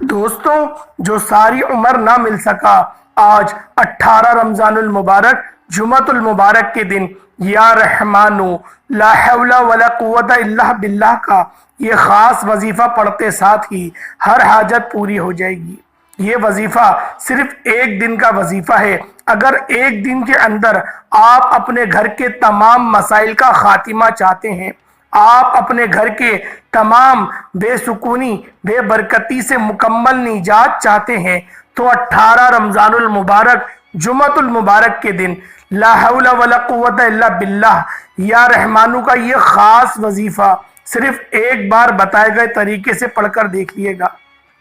دوستوں، جو ساری عمر نہ مل سکا، آج 18 رمضان المبارک جمعۃ المبارک کے دن یا رحمانو لا حول ولا قوت الا باللہ کا یہ خاص وظیفہ پڑھتے ساتھ ہی ہر حاجت پوری ہو جائے گی۔ یہ وظیفہ صرف ایک دن کا وظیفہ ہے۔ اگر ایک دن کے اندر آپ اپنے گھر کے تمام مسائل کا خاتمہ چاہتے ہیں، آپ اپنے گھر کے تمام بے سکونی بے برکتی سے مکمل نجات چاہتے ہیں، تو 18 رمضان المبارک جمعۃ المبارک کے دن لا حول ولا قوت الا باللہ یا رحمانو کا یہ خاص وظیفہ صرف ایک بار بتائے گئے طریقے سے پڑھ کر دیکھ لیے گا۔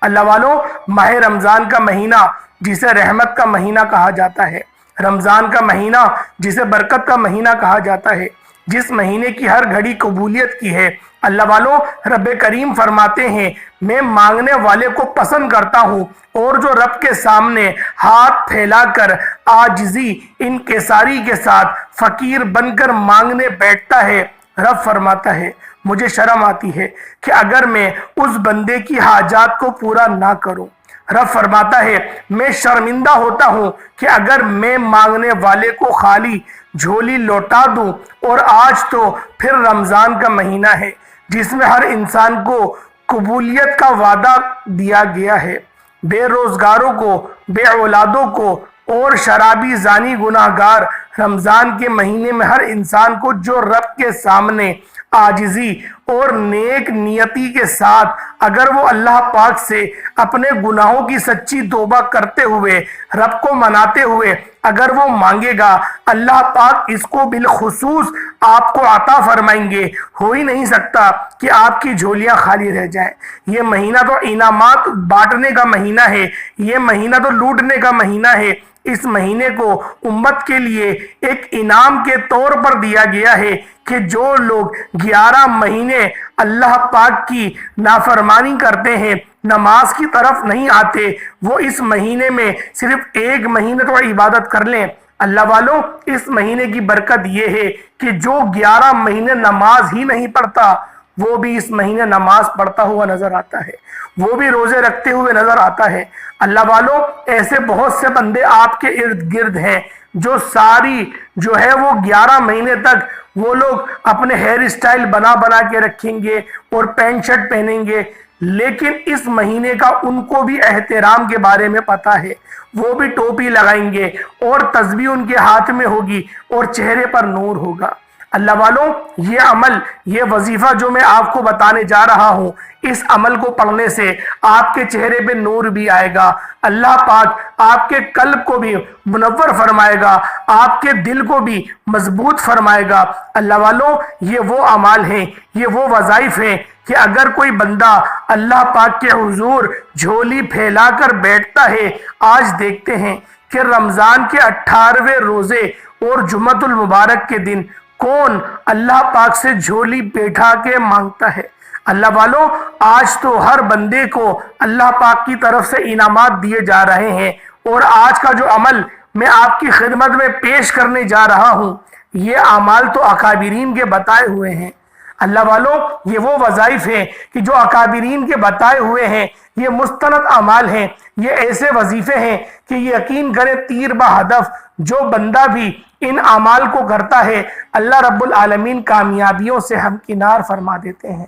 اللہ والوں، ماہ رمضان کا مہینہ جسے رحمت کا مہینہ کہا جاتا ہے، رمضان کا مہینہ جسے برکت کا مہینہ کہا جاتا ہے، جس مہینے کی ہر گھڑی قبولیت کی ہے، اللہ والوں، رب کریم فرماتے ہیں میں مانگنے والے کو پسند کرتا ہوں، اور جو رب کے سامنے ہاتھ پھیلا کر عاجزی انکساری کے ساتھ فقیر بن کر مانگنے بیٹھتا ہے، رب فرماتا ہے مجھے شرم آتی ہے کہ اگر میں اس بندے کی حاجات کو پورا نہ کروں۔ رب فرماتا ہے میں شرمندہ ہوتا ہوں کہ اگر میں مانگنے والے کو خالی جھولی لوٹا دوں۔ اور آج تو پھر رمضان کا مہینہ ہے جس میں ہر انسان کو قبولیت کا وعدہ دیا گیا ہے۔ بے روزگاروں کو، بے اولادوں کو اور شرابی زانی گناہگار رمضان کے مہینے میں ہر انسان کو جو رب کے سامنے عاجزی اور نیک نیتی کے ساتھ اگر وہ اللہ پاک سے اپنے گناہوں کی سچی توبہ کرتے ہوئے رب کو مناتے ہوئے اگر وہ مانگے گا، اللہ پاک اس کو بالخصوص آپ کو عطا فرمائیں گے۔ ہو ہی نہیں سکتا کہ آپ کی جھولیاں خالی رہ جائیں۔ یہ مہینہ تو انعامات بانٹنے کا مہینہ ہے، یہ مہینہ تو لوٹنے کا مہینہ ہے۔ اس مہینے کو امت کے لیے ایک انعام کے طور پر دیا گیا ہے کہ جو لوگ 11 مہینے اللہ پاک کی نافرمانی کرتے ہیں، نماز کی طرف نہیں آتے، وہ اس مہینے میں صرف ایک مہینے تو عبادت کر لیں۔ اللہ والوں، اس مہینے کی برکت یہ ہے کہ جو 11 مہینے نماز ہی نہیں پڑھتا، وہ بھی اس مہینے نماز پڑھتا ہوا نظر آتا ہے، وہ بھی روزے رکھتے ہوئے نظر آتا ہے۔ اللہ والوں، ایسے بہت سے بندے آپ کے ارد گرد ہیں جو ساری جو ہے وہ 11 مہینے تک وہ لوگ اپنے ہیئر اسٹائل بنا بنا کے رکھیں گے اور پینٹ شرٹ پہنیں گے، لیکن اس مہینے کا ان کو بھی احترام کے بارے میں پتہ ہے۔ وہ بھی ٹوپی لگائیں گے اور تسبیح ان کے ہاتھ میں ہوگی اور چہرے پر نور ہوگا۔ اللہ والوں، یہ عمل، یہ وظیفہ جو میں آپ کو بتانے جا رہا ہوں، اس عمل کو پڑھنے سے آپ کے چہرے پہ نور بھی آئے گا، اللہ پاک آپ کے قلب کو بھی منور فرمائے گا، آپ کے دل کو بھی مضبوط فرمائے گا۔ اللہ والوں، یہ وہ اعمال ہیں، یہ وہ وظائف ہیں کہ اگر کوئی بندہ اللہ پاک کے حضور جھولی پھیلا کر بیٹھتا ہے۔ آج دیکھتے ہیں کہ رمضان کے 18ویں روزے اور جمعۃ المبارک کے دن کون اللہ پاک سے جھولی بیٹھا کے مانگتا ہے۔ اللہ والوں، آج تو ہر بندے کو اللہ پاک کی طرف سے انعامات دیے جا رہے ہیں، اور آج کا جو عمل میں آپ کی خدمت میں پیش کرنے جا رہا ہوں، یہ اعمال تو اکابرین کے بتائے ہوئے ہیں۔ اللہ والوں، یہ وہ وظائف ہیں کہ جو اکابرین کے بتائے ہوئے ہیں، یہ مستند اعمال ہیں، یہ ایسے وظیفے ہیں کہ یقین کریں تیر بہدف جو بندہ بھی ان اعمال کو کرتا ہے، اللہ رب العالمین کامیابیوں سے ہمکنار فرما دیتے ہیں۔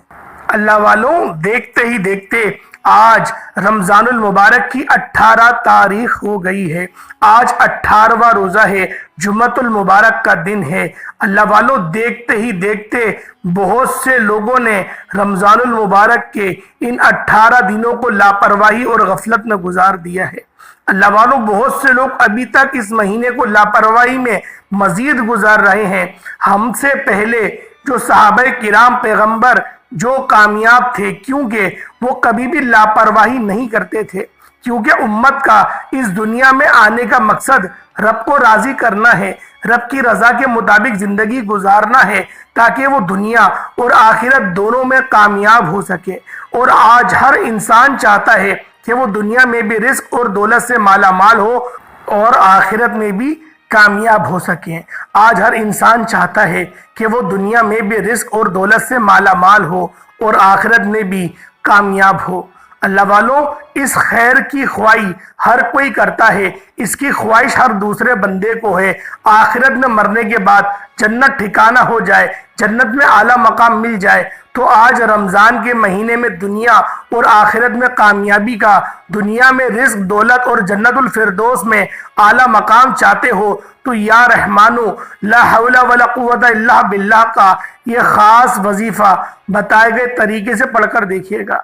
اللہ والوں، دیکھتے ہی دیکھتے آج رمضان المبارک کی 18 تاریخ ہو گئی ہے۔ آج 18واں روزہ ہے، جمعۃ المبارک کا دن ہے۔ اللہ والوں، دیکھتے ہی دیکھتے بہت سے لوگوں نے رمضان المبارک کے ان 18 دنوں کو لاپرواہی اور غفلت میں گزار دیا ہے۔ اللہ والوں، بہت سے لوگ ابھی تک اس مہینے کو لاپرواہی میں مزید گزار رہے ہیں۔ ہم سے پہلے جو صحابہ کرام پیغمبر جو کامیاب تھے، کیونکہ وہ کبھی بھی لاپرواہی نہیں کرتے تھے، کیونکہ امت کا اس دنیا میں آنے کا مقصد رب کو راضی کرنا ہے، رب کی رضا کے مطابق زندگی گزارنا ہے، تاکہ وہ دنیا اور آخرت دونوں میں کامیاب ہو سکے۔ اور آج ہر انسان چاہتا ہے کہ وہ دنیا میں بھی رزق اور دولت سے مالا مال ہو اور آخرت میں بھی کامیاب ہو سکیں۔ آج ہر انسان چاہتا ہے کہ وہ دنیا میں بھی رزق اور دولت سے مالا مال ہو اور آخرت میں بھی کامیاب ہو۔ اللہ والوں، اس خیر کی خواہش ہر کوئی کرتا ہے، اس کی خواہش ہر دوسرے بندے کو ہے، آخرت میں مرنے کے بعد جنت ٹھکانہ ہو جائے، جنت میں اعلیٰ مقام مل جائے۔ تو آج رمضان کے مہینے میں دنیا اور آخرت میں کامیابی کا، دنیا میں رزق، دولت اور جنت الفردوس میں اعلیٰ مقام چاہتے ہو تو یا رحمانو لا حول ولا قوت الا باللہ کا یہ خاص وظیفہ بتائے گئے طریقے سے پڑھ کر دیکھیے گا۔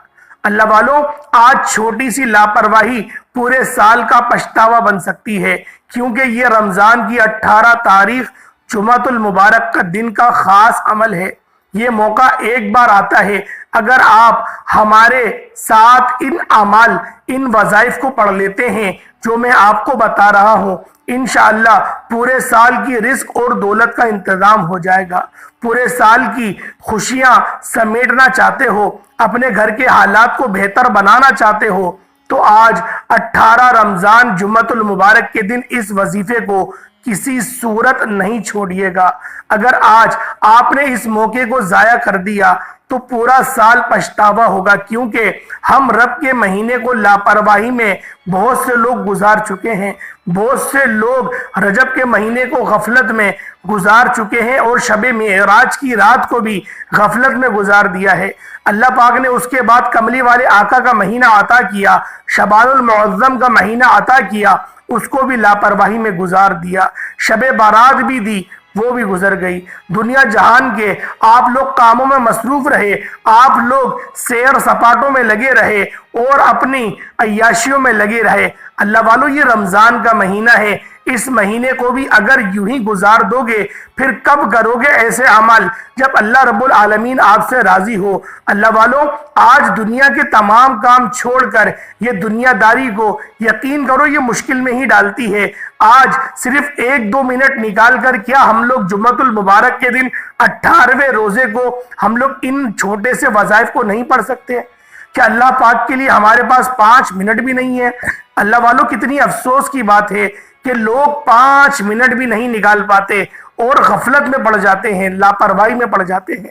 اللہ والوں، آج چھوٹی سی لاپرواہی پورے سال کا پچھتاوا بن سکتی ہے، کیونکہ یہ رمضان کی 18 تاریخ جمعۃ المبارک کا دن کا خاص عمل ہے۔ یہ موقع ایک بار آتا ہے، اگر آپ ہمارے ساتھ ان اعمال، ان وظائف کو پڑھ لیتے ہیں جو میں آپ کو بتا رہا ہوں، انشاءاللہ پورے سال کی رزق اور دولت کا انتظام ہو جائے گا۔ پورے سال کی خوشیاں سمیٹنا چاہتے ہو، اپنے گھر کے حالات کو بہتر بنانا چاہتے ہو، تو آج 18 رمضان جمعۃ المبارک کے دن اس وظیفے کو کسی صورت نہیں چھوڑیے گا۔ اگر آج آپ نے اس موقع کو ضائع کر دیا تو پورا سال پچھتاوا ہوگا، کیونکہ ہم رب کے مہینے کو لاپرواہی میں بہت سے لوگ گزار چکے ہیں، بہت سے لوگ رجب کے مہینے کو غفلت میں گزار چکے ہیں اور شب معراج کی رات کو بھی غفلت میں گزار دیا ہے۔ اللہ پاک نے اس کے بعد کملی والے آقا کا مہینہ عطا کیا، شعبان المعظم کا مہینہ عطا کیا، اس کو بھی لاپرواہی میں گزار دیا۔ شب بارات بھی دی، وہ بھی گزر گئی۔ دنیا جہان کے آپ لوگ کاموں میں مصروف رہے، آپ لوگ سیر سپاٹوں میں لگے رہے اور اپنی عیاشیوں میں لگے رہے۔ اللہ والوں، یہ رمضان کا مہینہ ہے، اس مہینے کو بھی اگر یوں ہی گزار دو گے پھر کب کرو گے ایسے عمل جب اللہ رب العالمین آپ سے راضی ہو۔ اللہ والوں، آج دنیا کے تمام کام چھوڑ کر یہ دنیا داری کو یقین کرو یہ مشکل میں ہی ڈالتی ہے۔ آج صرف 1-2 منٹ نکال کر کیا ہم لوگ جمعۃ المبارک کے دن 18ویں روزے کو ہم لوگ ان چھوٹے سے وظائف کو نہیں پڑھ سکتے؟ کہ اللہ پاک کے لیے ہمارے پاس 5 منٹ بھی نہیں ہے؟ اللہ والوں، کتنی افسوس کی بات ہے کہ لوگ 5 منٹ بھی نہیں نکال پاتے اور غفلت میں پڑ جاتے ہیں، لاپرواہی میں پڑ جاتے ہیں۔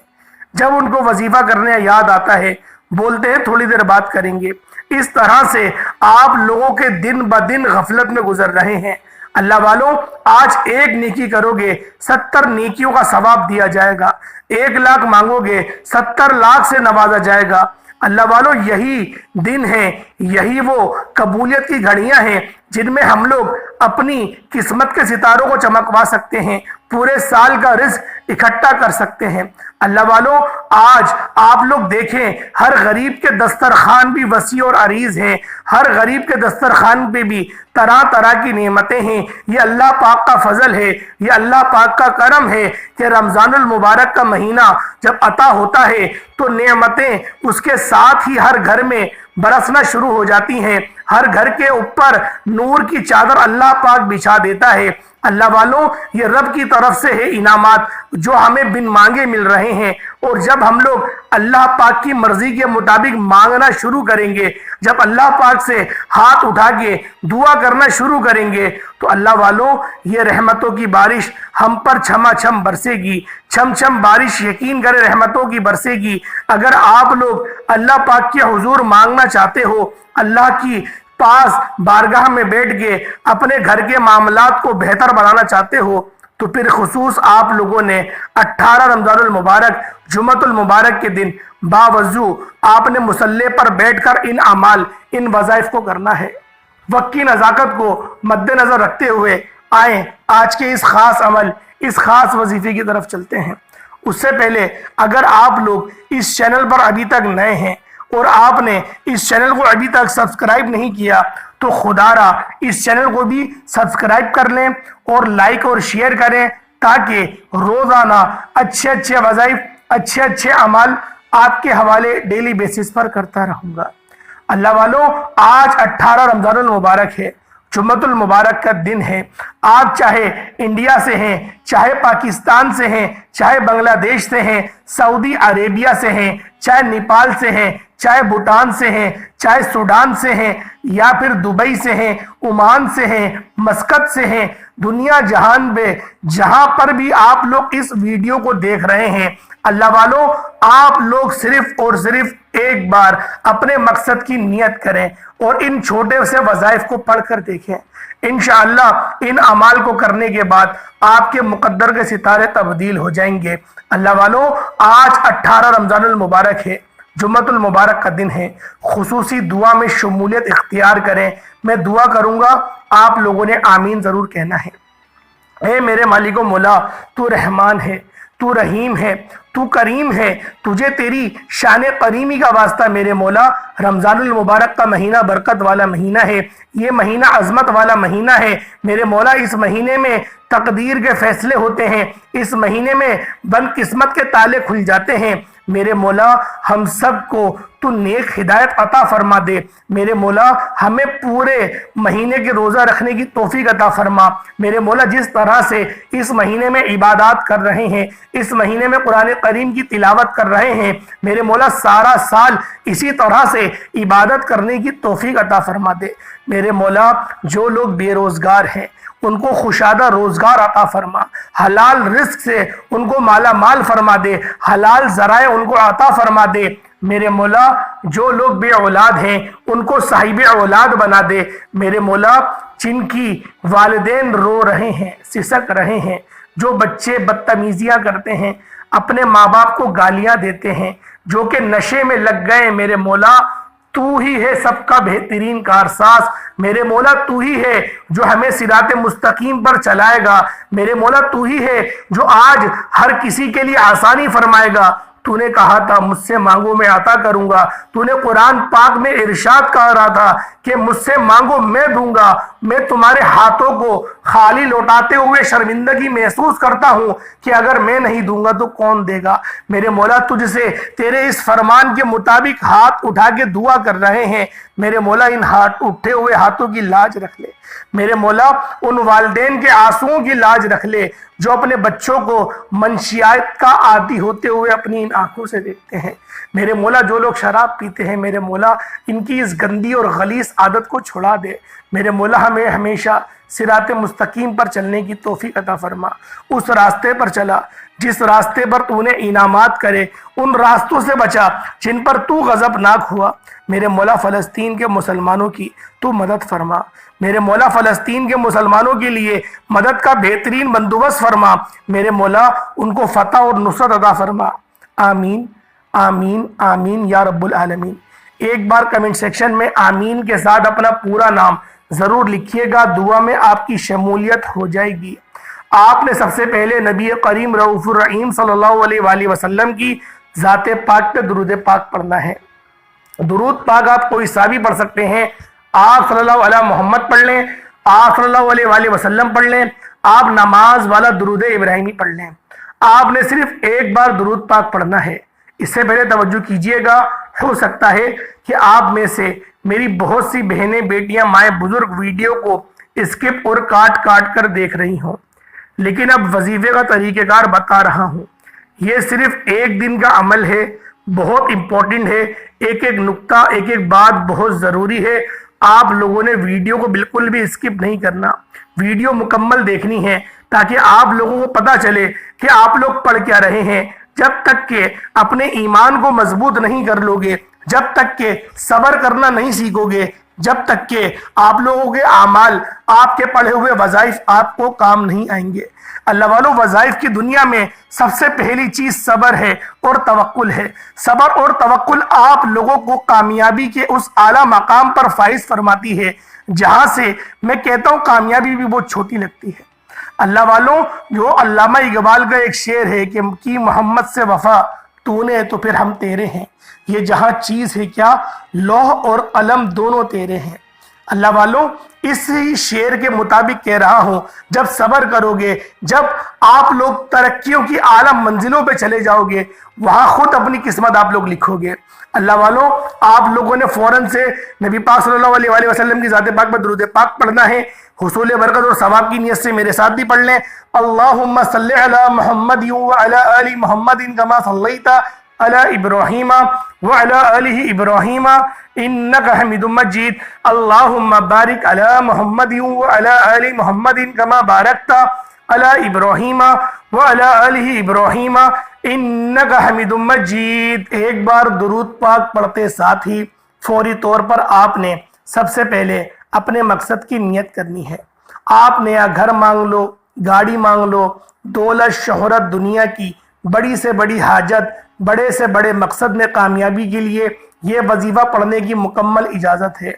جب ان کو وظیفہ کرنے یاد آتا ہے بولتے ہیں تھوڑی دیر بات کریں گے۔ اس طرح سے آپ لوگوں کے دن بدن غفلت میں گزر رہے ہیں۔ اللہ والوں، آج 1 نیکی کرو گے 70 نیکیوں کا ثواب دیا جائے گا، 1 لاکھ مانگو گے 70 لاکھ سے نوازا جائے گا۔ اللہ والوں، یہی دن ہے، یہی وہ قبولیت کی گھڑیاں ہیں جن میں ہم لوگ اپنی قسمت کے ستاروں کو چمکوا سکتے ہیں، پورے سال کا رزق اکٹھا کر سکتے ہیں۔ اللہ والوں، آج آپ لوگ دیکھیں ہر غریب کے دسترخوان بھی وسیع اور عریض ہیں، ہر غریب کے دسترخوان پہ بھی طرح طرح کی نعمتیں ہیں۔ یہ اللہ پاک کا فضل ہے، یہ اللہ پاک کا کرم ہے کہ رمضان المبارک کا مہینہ جب عطا ہوتا ہے تو نعمتیں اس کے ساتھ ہی ہر گھر میں برسنا شروع ہو جاتی ہیں، ہر گھر کے اوپر نور کی چادر اللہ پاک بچھا دیتا ہے۔ اللہ والوں، یہ رب کی طرف سے ہے انعامات جو ہمیں بن مانگے مل رہے ہیں، اور جب ہم لوگ اللہ پاک کی مرضی کے مطابق مانگنا شروع کریں گے، جب اللہ پاک سے ہاتھ اٹھا کے دعا کرنا شروع کریں گے تو اللہ والوں، یہ رحمتوں کی بارش ہم پر چھما چھم برسے گی، چھم چھم بارش یقین کرے رحمتوں کی برسے گی۔ اگر آپ لوگ اللہ پاک کے حضور مانگنا چاہتے ہو، اللہ کی پاس بارگاہ میں بیٹھ کے اپنے گھر کے معاملات کو بہتر بنانا چاہتے ہو، تو پھر خصوص آپ لوگوں نے 18 رمضان المبارک جمعۃ المبارک کے دن باوضو آپ نے مصلی پر بیٹھ کر ان اعمال، ان وظائف کو کرنا ہے۔ وقت کی نزاکت کو مد نظر رکھتے ہوئے آئیں آج کے اس خاص عمل، اس خاص وظیفے کی طرف چلتے ہیں۔ اس سے پہلے اگر آپ لوگ اس چینل پر ابھی تک نئے ہیں اور آپ نے اس چینل کو ابھی تک سبسکرائب نہیں کیا تو خدا را اس چینل کو بھی سبسکرائب کر لیں اور لائک اور شیئر کریں، تاکہ روزانہ اچھے اچھے وظائف، اچھے اچھے اعمال آپ کے حوالے ڈیلی بیسس پر کرتا رہوں گا۔ اللہ والوں، آج 18 رمضان المبارک ہے، جمعۃ المبارک کا دن ہے۔ آپ چاہے انڈیا سے ہیں، چاہے پاکستان سے ہیں، چاہے بنگلہ دیش سے ہیں، سعودی عربیہ سے ہیں، چاہے نیپال سے ہیں، چاہے بھوٹان سے ہیں، چاہے سوڈان سے ہیں، یا پھر دبئی سے ہیں، عمان سے ہیں، مسقط سے ہیں، دنیا جہان میں جہاں پر بھی آپ لوگ اس ویڈیو کو دیکھ رہے ہیں، اللہ والوں آپ لوگ صرف اور صرف ایک بار اپنے مقصد کی نیت کریں اور ان چھوٹے سے وظائف کو پڑھ کر دیکھیں۔ انشاءاللہ ان اعمال کو کرنے کے بعد آپ کے مقدر کے ستارے تبدیل ہو جائیں گے۔ اللہ والوں آج 18 رمضان المبارک ہے، جمعۃ المبارک کا دن ہے، خصوصی دعا میں شمولیت اختیار کریں۔ میں دعا کروں گا، آپ لوگوں نے آمین ضرور کہنا ہے۔ اے میرے مالک و مولا، تو رحمان ہے، تو رحیم ہے، تو کریم ہے، تجھے تیری شان کریمی کا واسطہ میرے مولا۔ رمضان المبارک کا مہینہ برکت والا مہینہ ہے، یہ مہینہ عظمت والا مہینہ ہے میرے مولا۔ اس مہینے میں تقدیر کے فیصلے ہوتے ہیں، اس مہینے میں بد قسمت کے تالے کھل جاتے ہیں میرے مولا۔ ہم سب کو تو نیک ہدایت عطا فرما دے میرے مولا، ہمیں پورے مہینے کے روزہ رکھنے کی توفیق عطا فرما میرے مولا۔ جس طرح سے اس مہینے میں عبادات کر رہے ہیں، اس مہینے میں قرآن کریم کی تلاوت کر رہے ہیں میرے مولا، سارا سال اسی طرح سے عبادت کرنے کی توفیق عطا فرما دے میرے مولا۔ جو لوگ بے روزگار ہیں ان کو خوشادہ روزگار عطا فرما، حلال رزق سے ان کو مالا مال فرما دے، حلال ذرائع ان کو عطا فرما دے میرے مولا۔ جو لوگ بے اولاد ہیں ان کو صاحب اولاد بنا دے میرے مولا۔ جن کی والدین رو رہے ہیں، سسک رہے ہیں، جو بچے بدتمیزیاں کرتے ہیں، اپنے ماں باپ کو گالیاں دیتے ہیں، جو کہ نشے میں لگ گئے میرے مولا، تو ہی ہے سب کا بہترین کارساز میرے مولا۔ تو ہی ہے جو ہمیں صراط مستقیم پر چلائے گا میرے مولا۔ تو ہی ہے جو آج ہر کسی کے لیے آسانی فرمائے گا۔ تو نے کہا تھا مجھ سے مانگو میں عطا کروں گا، تو نے قرآن پاک میں ارشاد کہا رہا تھا کہ مجھ سے مانگو میں دوں گا۔ میں تمہارے ہاتھوں کو خالی لوٹاتے ہوئے شرمندگی محسوس کرتا ہوں کہ اگر میں نہیں دوں گا تو کون دے گا میرے مولا۔ تجھ سے تیرے اس فرمان کے مطابق ہاتھ اٹھا کے دعا کر رہے ہیں میرے مولا، ان ہاتھ اٹھے ہوئے ہاتھوں کی لاج رکھ لے میرے مولا۔ ان والدین کے آنسوؤں کی لاج رکھ لے جو اپنے بچوں کو منشیات کا عادی ہوتے ہوئے اپنی ان آنکھوں سے دیکھتے ہیں میرے مولا۔ جو لوگ شراب پیتے ہیں میرے مولا، ان کی اس گندی اور غلیظ عادت کو چھڑا دے میرے مولا۔ ہمیں ہمیشہ صراط مستقیم پر چلنے کی توفیق عطا فرما، اس راستے پر چلا جس راستے پر تو نے انعامات کرے، ان راستوں سے بچا جن پر تو غضبناک ہوا میرے مولا۔ فلسطین کے مسلمانوں کی تو مدد فرما میرے مولا، فلسطین کے مسلمانوں کے لیے مدد کا بہترین بندوبست فرما میرے مولا، ان کو فتح اور نصرت عطا فرما۔ آمین آمین آمین یا رب العالمین۔ ایک بار کمنٹ سیکشن میں آمین کے ساتھ اپنا پورا نام ضرور لکھیے گا، دعا میں آپ کی شمولیت ہو جائے گی۔ آپ نے سب سے پہلے نبی کریم رؤوف الرحیم صلی اللہ علیہ وآلہ وسلم کی ذات پاک پہ درود پاک پڑھنا ہے۔ درود پاک آپ کوئی سا بھی پڑھ سکتے ہیں، آپ صلی اللہ علیہ محمد پڑھ لیں، آپ صلی اللہ علیہ وآلہ وسلم پڑھ لیں، آپ نماز والا درود ابراہیمی پڑھ لیں۔ آپ نے صرف ایک بار درود پاک پڑھنا ہے۔ اس سے پہلے توجہ کیجئے گا، ہو سکتا ہے کہ آپ میں سے میری بہت سی بہنیں، بیٹیاں، مائیں، بزرگ ویڈیو کو اسکپ اور کاٹ کاٹ کر دیکھ رہی ہوں، لیکن اب وظیفے کا طریقہ کار بتا رہا ہوں۔ یہ صرف ایک دن کا عمل ہے، بہت امپورٹنٹ ہے، ایک ایک نقطہ، ایک ایک بات بہت ضروری ہے۔ آپ لوگوں نے ویڈیو کو بالکل بھی اسکپ نہیں کرنا، ویڈیو مکمل دیکھنی ہے تاکہ آپ لوگوں کو پتہ چلے کہ آپ لوگ پڑھ کیا رہے ہیں۔ جب تک کہ اپنے ایمان کو مضبوط نہیں کر لو گے، جب تک کہ صبر کرنا نہیں سیکھو گے، جب تک کہ آپ لوگوں کے اعمال، آپ کے پڑھے ہوئے وظائف آپ کو کام نہیں آئیں گے۔ اللہ والوں، وظائف کی دنیا میں سب سے پہلی چیز صبر ہے اور توکل ہے۔ صبر اور توکل آپ لوگوں کو کامیابی کے اس اعلیٰ مقام پر فائز فرماتی ہے جہاں سے میں کہتا ہوں کامیابی بھی بہت چھوٹی لگتی ہے۔ اللہ والوں، جو علامہ اقبال کا ایک شعر ہے کہ کی محمد سے وفا تو نے تو پھر ہم تیرے ہیں، یہ جہاں چیز ہے کیا، لوح اور قلم دونوں تیرے ہیں۔ اللہ والوں، اس شعر کے مطابق کہہ رہا ہوں، جب صبر کرو گے، جب آپ لوگ ترقیوں کی اعلیٰ منزلوں پہ چلے جاؤ گے، وہاں خود اپنی قسمت آپ لوگ لکھو گے۔ اللہ والوں، آپ لوگوں نے فوراً سے نبی پاک صلی اللہ علیہ وآلہ وسلم کی ذات پاک پر درود پاک پڑھنا ہے۔ حصول برکت اور ثواب کی نیت سے میرے ساتھ بھی پڑھ لیں۔ اللہم صلی علی محمد وعلی آل محمد کما صلیت علی ابراہیم وعلی آل ابراہیم انک حمید مجید۔ اللہم بارک علی محمد وعلی آل محمد کما بارکت علی ابراہیم وعلی آل ابراہیم انک حمید مجید۔ ایک بار درود پاک پڑھتے ساتھ ہی فوری طور پر آپ نے سب سے پہلے اپنے مقصد کی نیت کرنی ہے۔ آپ نیا گھر مانگ لو، گاڑی مانگ لو، دولت، شہرت، دنیا کی بڑی سے بڑی حاجت، بڑے سے بڑے مقصد میں کامیابی کے لیے یہ وظیفہ پڑھنے کی مکمل اجازت ہے۔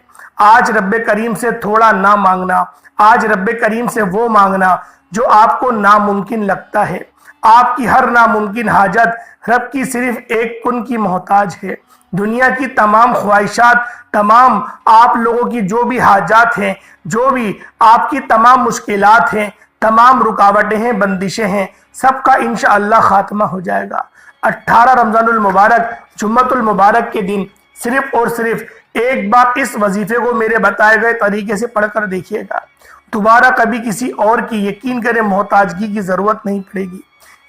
آج رب کریم سے تھوڑا نہ مانگنا، آج رب کریم سے وہ مانگنا جو آپ کو ناممکن لگتا ہے۔ آپ کی ہر ناممکن حاجت رب کی صرف ایک کن کی محتاج ہے۔ دنیا کی تمام خواہشات، تمام آپ لوگوں کی جو بھی حاجات ہیں، جو بھی آپ کی تمام مشکلات ہیں، تمام رکاوٹیں ہیں، بندشیں ہیں، سب کا انشاءاللہ خاتمہ ہو جائے گا۔ 18 رمضان المبارک جمعۃ المبارک کے دن صرف اور صرف ایک بار اس وظیفے کو میرے بتائے گئے طریقے سے پڑھ کر دیکھیے گا۔ دوبارہ کبھی کسی اور کی یقین کریں محتاجگی کی ضرورت نہیں پڑے گی۔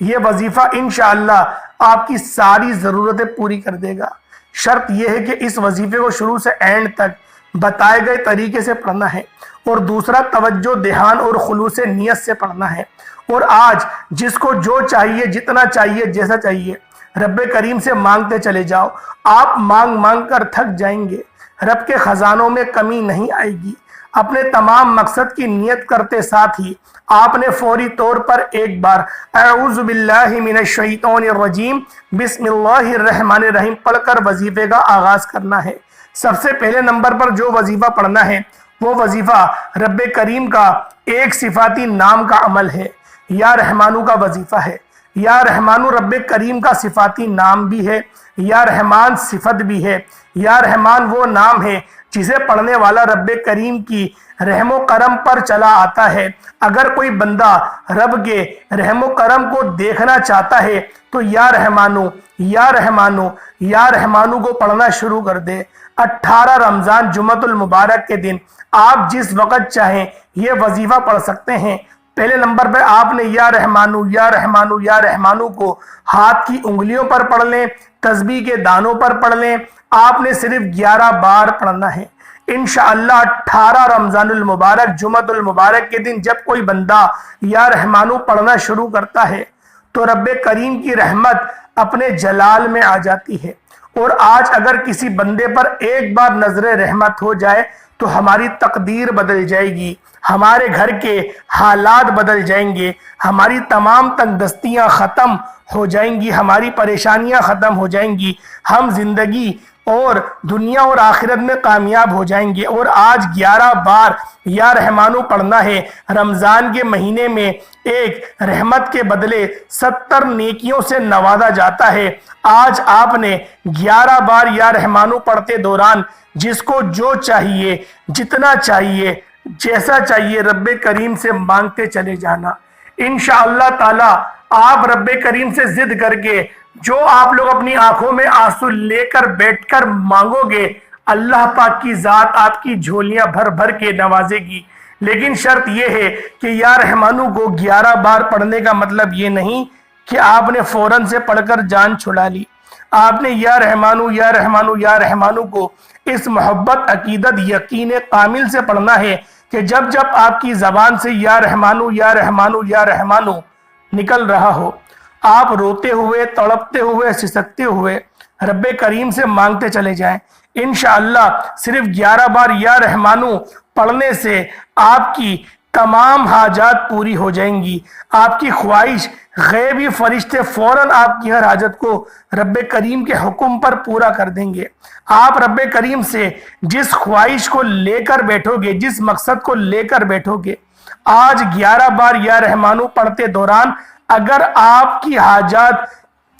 یہ وظیفہ انشاءاللہ آپ کی ساری ضرورتیں پوری کر دے گا۔ شرط یہ ہے کہ اس وظیفے کو شروع سے اینڈ تک بتائے گئے طریقے سے پڑھنا ہے، اور دوسرا توجہ، دھیان اور خلوص نیت سے پڑھنا ہے۔ اور آج جس کو جو چاہیے، جتنا چاہیے، جیسا چاہیے، رب کریم سے مانگتے چلے جاؤ۔ آپ مانگ مانگ کر تھک جائیں گے، رب کے خزانوں میں کمی نہیں آئے گی۔ اپنے تمام مقصد کی نیت کرتے ساتھ ہی آپ نے فوری طور پر ایک بار اعوذ باللہ من الشیطان الرجیم بسم اللہ الرحمن الرحیم پڑھ کر وظیفے کا آغاز کرنا ہے۔ سب سے پہلے نمبر پر جو وظیفہ پڑھنا ہے وہ وظیفہ رب کریم کا ایک صفاتی نام کا عمل ہے، یا رحمانو کا وظیفہ ہے۔ یا رحمانو رب کریم کا صفاتی نام بھی ہے، یا رحمان صفت بھی ہے۔ یا رحمان وہ نام ہے جسے پڑھنے والا رب کریم کی رحم و کرم پر چلا آتا ہے۔ اگر کوئی بندہ رب کے رحم و کرم کو دیکھنا چاہتا ہے تو یا رحمانو یا رحمانو یا رحمانو کو پڑھنا شروع کر دے۔ 18 رمضان جمعۃ المبارک کے دن آپ جس وقت چاہیں یہ وظیفہ پڑھ سکتے ہیں۔ پہلے نمبر پہ آپ نے یا رحمانو یا رحمانو یا رحمانو کو ہاتھ کی انگلیوں پر پڑھ لیں، تسبیح کے دانوں پر پڑھ لیں۔ آپ نے صرف 11 بار پڑھنا ہے۔ انشاءاللہ 18 رمضان المبارک جمعۃ المبارک کے دن جب کوئی بندہ یا رحمانو پڑھنا شروع کرتا ہے تو رب کریم کی رحمت اپنے جلال میں آ جاتی ہے۔ اور آج اگر کسی بندے پر ایک بار نظر رحمت ہو جائے تو ہماری تقدیر بدل جائے گی، ہمارے گھر کے حالات بدل جائیں گے، ہماری تمام تنگ دستیاں ختم ہو جائیں گی، ہماری پریشانیاں ختم ہو جائیں گی، ہم زندگی اور دنیا اور آخرت میں کامیاب ہو جائیں گے۔ اور آج 11 بار یا رحمانو پڑھنا ہے۔ رمضان کے مہینے میں ایک رحمت کے بدلے 70 نیکیوں سے نوازا جاتا ہے۔ آج آپ نے 11 بار یا رحمانو پڑھتے دوران جس کو جو چاہیے، جتنا چاہیے، جیسا چاہیے، رب کریم سے مانگتے چلے جانا۔ انشاءاللہ تعالی آپ رب کریم سے ضد کر کے جو آپ لوگ اپنی آنکھوں میں آنسو لے کر بیٹھ کر مانگو گے، اللہ پاک کی ذات آپ کی جھولیاں بھر بھر کے نوازے گی۔ لیکن شرط یہ ہے کہ یا رحمانو کو 11 بار پڑھنے کا مطلب یہ نہیں کہ آپ نے فوراً سے پڑھ کر جان چھڑا لی۔ آپ نے یا رحمانو یا رحمانو یا رحمانو کو اس محبت، عقیدت، یقین کامل سے پڑھنا ہے کہ جب جب آپ کی زبان سے یا رحمانو یا رحمانو یا رحمانو نکل رہا ہو، آپ روتے ہوئے، تڑپتے ہوئے، سسکتے ہوئے رب کریم سے مانگتے چلے جائیں۔ انشاءاللہ صرف 11 بار یا رحمانو پڑھنے سے آپ کی تمام حاجات پوری ہو جائیں گی۔ آپ کی خواہش، غیبی فرشتے فوراً آپ کی ہر حاجت کو رب کریم کے حکم پر پورا کر دیں گے۔ آپ رب کریم سے جس خواہش کو لے کر بیٹھو گے، جس مقصد کو لے کر بیٹھو گے، آج 11 بار یا رحمانو پڑھتے دوران اگر آپ کی حاجات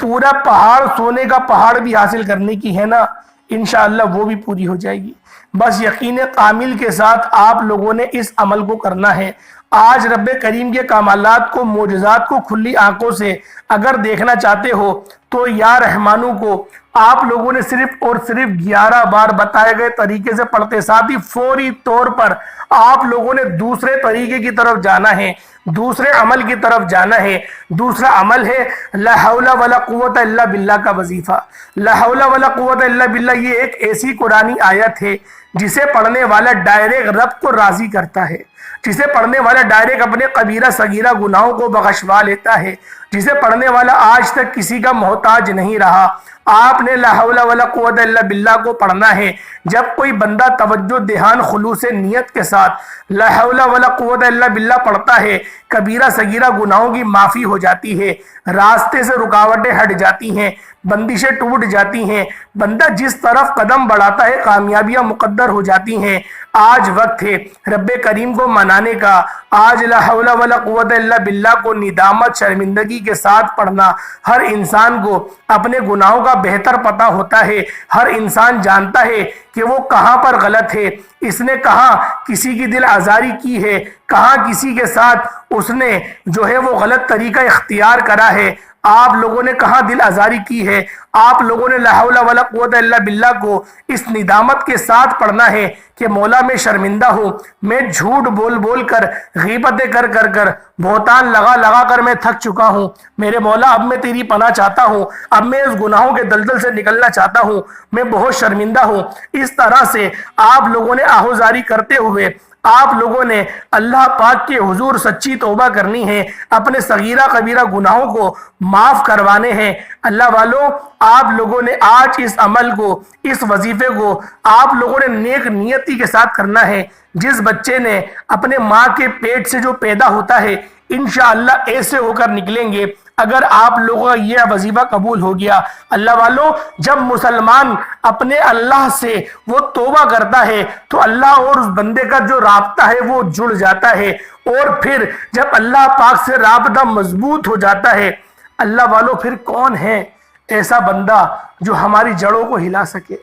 پورا پہاڑ، سونے کا پہاڑ بھی حاصل کرنے کی ہے نا، انشاءاللہ وہ بھی پوری ہو جائے گی۔ بس یقین کامل کے ساتھ آپ لوگوں نے اس عمل کو کرنا ہے۔ آج رب کریم کے کمالات کو، معجزات کو کھلی آنکھوں سے اگر دیکھنا چاہتے ہو تو یا رحمانوں کو آپ لوگوں نے صرف اور صرف 11 بار بتائے گئے طریقے سے پڑھتے، ساتھ ہی فوری طور پر آپ لوگوں نے دوسرے طریقے کی طرف جانا ہے، دوسرے عمل کی طرف جانا ہے۔ دوسرا عمل ہے لا حول ولا قوت الا باللہ کا وظیفہ۔ لا حول ولا قوت الا باللہ یہ ایک ایسی قرآنی آیت ہے جسے پڑھنے والا ڈائریکٹ رب کو راضی کرتا ہے، جسے پڑھنے والا ڈائریکٹ اپنے کبیرہ صغیرہ گناہوں کو بخشوا لیتا ہے، جسے پڑھنے والا آج تک کسی کا محتاج نہیں رہا۔ آپ نے لا حول ولا قوت الا باللہ کو پڑھنا ہے۔ جب کوئی بندہ توجہ دھیان خلوص نیت کے ساتھ لا حول ولا قوت الا باللہ پڑھتا ہے، کبیرہ صغیرہ گناہوں کی معافی ہو جاتی ہے، راستے سے رکاوٹیں ہٹ جاتی ہیں، بندشیں ٹوٹ جاتی ہیں، بندہ جس طرف قدم بڑھاتا ہے کامیابیاں مقدر ہو جاتی ہیں۔ آج وقت ہے رب کریم کو منانے کا۔ آج لا حول ولا قوت الا باللہ کو ندامت شرمندگی کے ساتھ پڑھنا۔ ہر انسان کو اپنے گناہوں کا بہتر پتہ ہوتا ہے، ہر انسان جانتا ہے کہ وہ کہاں پر غلط ہے، اس نے کہاں کسی کی دل آزاری کی ہے، کہاں کسی کے ساتھ اس نے جو ہے وہ غلط طریقہ اختیار کرا ہے، آپ لوگوں نے کہاں دل آزاری کی ہے۔ آپ لوگوں نے لا حول ولا قوت الا باللہ کو اس ندامت کے ساتھ پڑھنا ہے کہ مولا میں شرمندہ ہوں، میں جھوٹ بول بول کر، غیبتیں کر کر بہتان لگا لگا کر میں تھک چکا ہوں۔ میرے مولا اب میں تیری پناہ چاہتا ہوں، اب میں اس گناہوں کے دلدل سے نکلنا چاہتا ہوں، میں بہت شرمندہ ہوں۔ اس طرح سے آپ لوگوں نے آہوزاری کرتے ہوئے آپ لوگوں نے اللہ پاک کے حضور سچی توبہ کرنی ہے، اپنے صغیرہ کبیرہ گناہوں کو معاف کروانے ہیں۔ اللہ والوں، آپ لوگوں نے آج اس عمل کو، اس وظیفے کو آپ لوگوں نے نیک نیتی کے ساتھ کرنا ہے۔ جس بچے نے اپنے ماں کے پیٹ سے جو پیدا ہوتا ہے انشاءاللہ ایسے ہو کر نکلیں گے اگر آپ لوگوں کا یہ وظیفہ قبول ہو گیا۔ اللہ والوں، جب مسلمان اپنے اللہ سے وہ توبہ کرتا ہے تو اللہ اور اس بندے کا جو رابطہ ہے وہ جڑ جاتا ہے، اور پھر جب اللہ پاک سے رابطہ مضبوط ہو جاتا ہے، اللہ والوں پھر کون ہے ایسا بندہ جو ہماری جڑوں کو ہلا سکے،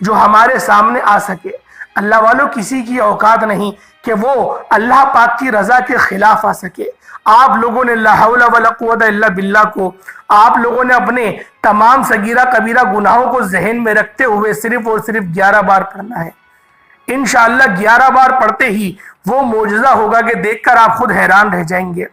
جو ہمارے سامنے آ سکے۔ اللہ والوں، کسی کی اوقات نہیں کہ وہ اللہ پاک کی رضا کے خلاف آ سکے۔ آپ لوگوں نے لا حول ولا قوت الا باللہ کو آپ لوگوں نے اپنے تمام صغیرہ کبیرہ گناہوں کو ذہن میں رکھتے ہوئے صرف اور صرف 11 بار پڑھنا ہے۔ انشاءاللہ 11 بار پڑھتے ہی وہ معجزہ ہوگا کہ دیکھ کر آپ خود حیران رہ جائیں گے۔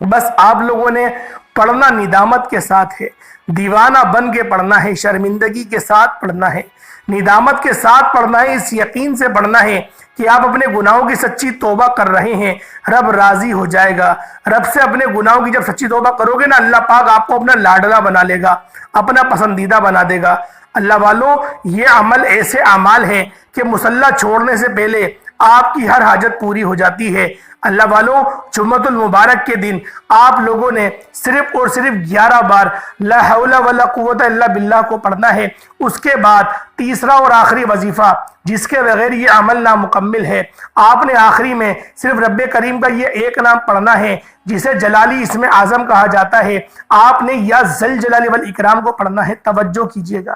بس آپ لوگوں نے پڑھنا ندامت کے ساتھ ہے، دیوانہ بن کے پڑھنا ہے، شرمندگی کے ساتھ پڑھنا ہے، ندامت کے ساتھ پڑھنا ہے، اس یقین سے پڑھنا ہے کہ آپ اپنے گناہوں کی سچی توبہ کر رہے ہیں، رب راضی ہو جائے گا۔ رب سے اپنے گناہوں کی جب سچی توبہ کرو گے نا، اللہ پاک آپ کو اپنا لاڈلا بنا لے گا، اپنا پسندیدہ بنا دے گا۔ اللہ والوں، یہ عمل ایسے اعمال ہیں کہ مصلی چھوڑنے سے پہلے آپ کی ہر حاجت پوری ہو جاتی ہے۔ اللہ والوں، جمعۃ المبارک کے دن آپ لوگوں نے صرف اور صرف 11 بار لا حول ولا قوت الا باللہ کو پڑھنا ہے۔ اس کے بعد تیسرا اور آخری وظیفہ جس کے بغیر یہ عمل نامکمل ہے، آپ نے آخری میں صرف رب کریم کا یہ ایک نام پڑھنا ہے جسے جلالی اسم اعظم کہا جاتا ہے۔ آپ نے یا ذل جلال والاکرام کو پڑھنا ہے۔ توجہ کیجئے گا،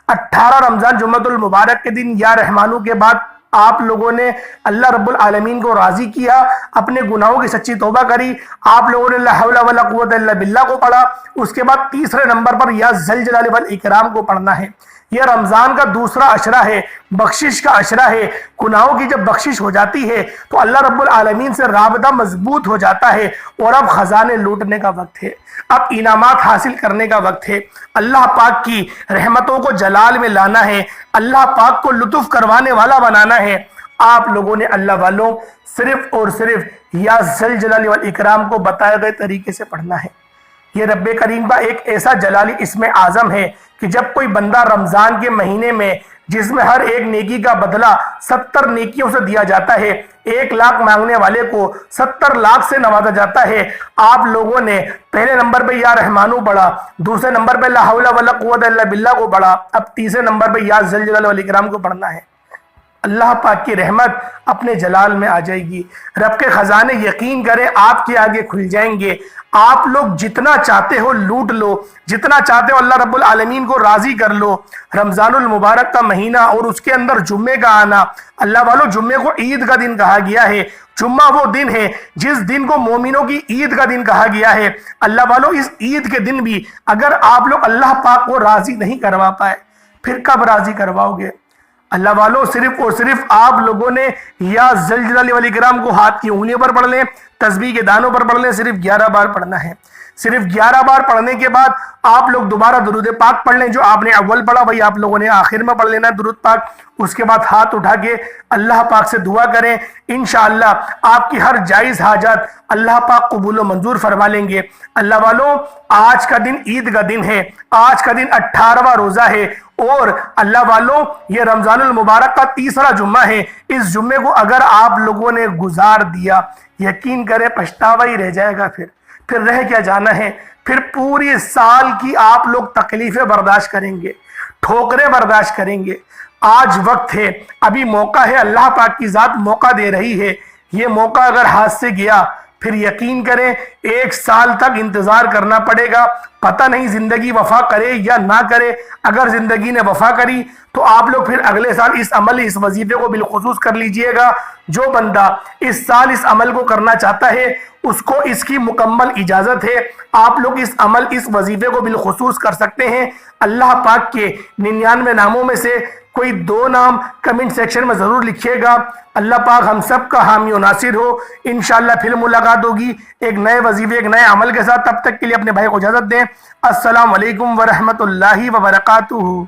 18 رمضان جمعۃ المبارک کے دن یا رحمانوں کے بعد آپ لوگوں نے اللہ رب العالمین کو راضی کیا، اپنے گناہوں کی سچی توبہ کری، آپ لوگوں نے لا حول ولا قوت الا باللہ کو پڑھا۔ اس کے بعد تیسرے نمبر پر یا ذل جلال والاکرام کو پڑھنا ہے۔ یہ رمضان کا دوسرا عشرہ ہے، بخشش کا عشرہ ہے۔ گناہوں کی جب بخشش ہو جاتی ہے تو اللہ رب العالمین سے رابطہ مضبوط ہو جاتا ہے، اور اب خزانے لوٹنے کا وقت ہے، اب انعامات حاصل کرنے کا وقت ہے۔ اللہ پاک کی رحمتوں کو جلال میں لانا ہے، اللہ پاک کو لطف کروانے والا بنانا ہے۔ آپ لوگوں نے اللہ والوں صرف اور صرف یا ذل جلال والاکرام کو بتائے گئے طریقے سے پڑھنا ہے۔ یہ رب کریم کا ایک ایسا جلالی اسم اعظم ہے کہ جب کوئی بندہ رمضان کے مہینے میں، جس میں ہر ایک نیکی کا بدلہ 70 نیکیوں سے دیا جاتا ہے، 1 لاکھ مانگنے والے کو 70 لاکھ سے نوازا جاتا ہے، آپ لوگوں نے پہلے نمبر پہ یا رحمانو پڑھا، دوسرے نمبر پہ لا حول ولا قوت الا باللہ کو پڑھا، اب تیسرے نمبر پہ یا ذل جلال والاکرام کو پڑھنا ہے۔ اللہ پاک کی رحمت اپنے جلال میں آ جائے گی۔ رب کے خزانے یقین کریں آپ کے آگے کھل جائیں گے۔ آپ لوگ جتنا چاہتے ہو لوٹ لو، جتنا چاہتے ہو اللہ رب العالمین کو راضی کر لو۔ رمضان المبارک کا مہینہ اور اس کے اندر جمعے کا آنا، اللہ والوں جمعے کو عید کا دن کہا گیا ہے۔ جمعہ وہ دن ہے جس دن کو مومنوں کی عید کا دن کہا گیا ہے۔ اللہ والوں اس عید کے دن بھی اگر آپ لوگ اللہ پاک کو راضی نہیں کروا پائے پھر کب راضی کرواؤ گے؟ اللہ والوں صرف اور صرف آپ لوگوں نے یا زلزلہ والی کرام کو ہاتھ کی انگلیوں پر پڑھ لیں، تسبیح کے دانوں پر پڑھ لیں، صرف 11 بار پڑھنا ہے۔ صرف 11 بار پڑھنے کے بعد آپ لوگ دوبارہ درود پاک پڑھ لیں، جو آپ نے اول پڑھا وہی آپ لوگوں نے آخر میں پڑھ لینا درود پاک۔ اس کے بعد ہاتھ اٹھا کے اللہ پاک سے دعا کریں، انشاءاللہ آپ کی ہر جائز حاجات اللہ پاک قبول و منظور فرما لیں گے۔ اللہ والوں آج کا دن عید کا دن ہے، آج کا دن 18واں روزہ ہے، اور اللہ والوں یہ رمضان المبارک کا تیسرا جمعہ ہے۔ اس جمعے کو اگر آپ لوگوں نے گزار دیا یقین کریں پچھتاوا ہی رہ جائے گا، پھر رہ کیا جانا ہے؟ پھر پوری سال کی آپ لوگ تکلیفیں برداشت کریں گے، ٹھوکریں برداشت کریں گے۔ آج وقت ہے، ابھی موقع ہے، اللہ پاک کی ذات موقع دے رہی ہے۔ یہ موقع اگر ہاتھ سے گیا پھر یقین کریں 1 سال تک انتظار کرنا پڑے گا۔ پتہ نہیں زندگی وفا کرے یا نہ کرے۔ اگر زندگی نے وفا کری تو آپ لوگ پھر اگلے سال اس عمل اس وظیفے کو بالخصوص کر لیجئے گا۔ جو بندہ اس سال اس عمل کو کرنا چاہتا ہے اس کو اس کی مکمل اجازت ہے۔ آپ لوگ اس عمل اس وظیفے کو بالخصوص کر سکتے ہیں۔ اللہ پاک کے 99 ناموں میں سے کوئی 2 نام کمنٹ سیکشن میں ضرور لکھیے گا۔ اللہ پاک ہم سب کا حامی و ناصر ہو۔ انشاءاللہ پھر ملاقات ہوگی ایک نئے وظیفے ایک نئے عمل کے ساتھ۔ تب تک کے لیے اپنے بھائی کو اجازت دیں۔ السلام علیکم ورحمۃ اللہ وبرکاتہ۔